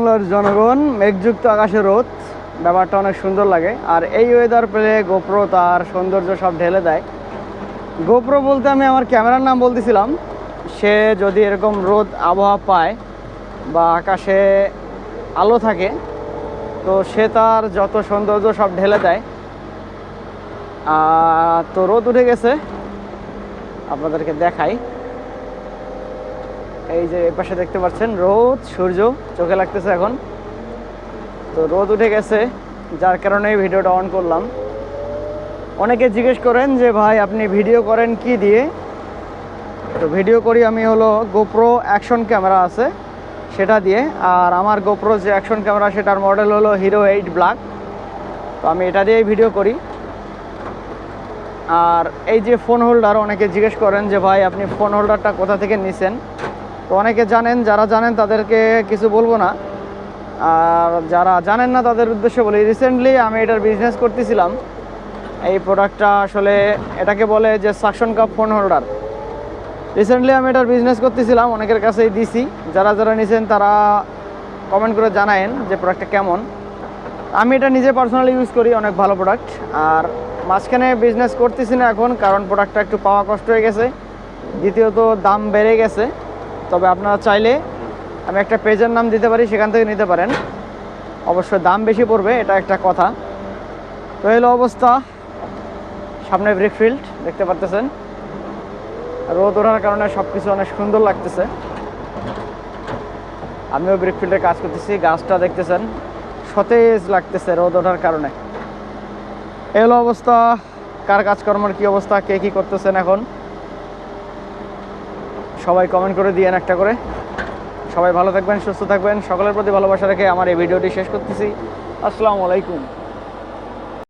বাংলার জনগণ, মেঘযুক্ত আকাশে রোদ, ব্যাপারটা অনেক সুন্দর লাগে। আর এই ওয়েদার পেলে গোপ্রো তার সৌন্দর্য সব ঢেলে দেয়। গোপ্রো বলতে আমি আমার ক্যামেরার নাম বলতেছিলাম। সে যদি এরকম রোদ আবহাওয়া পায় বা আকাশে আলো থাকে, তো সে তার যত সৌন্দর্য সব ঢেলে দেয়। তো রোদ উঠে গেছে, আপনাদেরকে দেখাই। এই যে এপাশে দেখতে পাচ্ছেন রোদ, সূর্য চোখে লাগতেছে এখন। তো রোদ উঠে গেছে, যার কারণে ভিডিওটা অন করলাম। অনেকে জিজ্ঞেস করেন যে ভাই আপনি ভিডিও করেন কি দিয়ে? তো ভিডিও করি আমি হলো গোপ্রো অ্যাকশন ক্যামেরা আছে সেটা দিয়ে। আর আমার গোপ্রো যে অ্যাকশন ক্যামেরা সেটার মডেল হলো হিরো 8 ব্ল্যাক। তো আমি এটা দিয়েই ভিডিও করি। আর এই যে ফোন হোল্ডার, অনেকে জিজ্ঞেস করেন যে ভাই আপনি ফোন হোল্ডারটা কোথা থেকে নিছেন? তো অনেকে জানেন, যারা জানেন তাদেরকে কিছু বলবো না। আর যারা জানেন না তাদের উদ্দেশ্যে বলি, রিসেন্টলি আমি এটার বিজনেস করতেছিলাম। এই প্রোডাক্টটা আসলে এটাকে বলে যে suction cup phone holder. Recently আমি এটার বিজনেস করতেছিলাম, অনেকের কাছেই দিছি। যারা যারা নিছেন তারা কমেন্ট করে জানায়েন যে প্রোডাক্টটা কেমন। আমি এটা নিজে পার্সোনালি ইউজ করি, অনেক ভালো প্রোডাক্ট। আর মাঝখানে বিজনেস করতেছি না এখন, কারণ প্রোডাক্টটা একটু পাওয়া কষ্ট হয়ে গেছে, দ্বিতীয়ত দাম বেড়ে গেছে। তবে আপনারা চাইলে আমি একটা পেজের নাম দিতে পারি, সেখান থেকে নিতে পারেন। অবশ্যই দাম বেশি পড়বে, এটা একটা কথা। তো এলো অবস্থা, সামনে ব্রিকফিল্ড দেখতে পারতেছেন। রোদ ওঠার কারণে সব কিছু অনেক সুন্দর লাগতেছে। আমিও ব্রিকফিল্ডে কাজ করতেছি, গাছটা দেখতেছেন সতেজ লাগতেছে রোদ ওঠার কারণে। এলো অবস্থা, কার কাজকর্মের কী অবস্থা, কে কী করতেছেন এখন সবাই কমেন্ট করে দিয়েন একটা করে। সবাই ভালো থাকবেন, সুস্থ থাকবেন। সকলের প্রতি ভালোবাসা রেখে আমার এই ভিডিওটি শেষ করতেছি। আসসালামু আলাইকুম।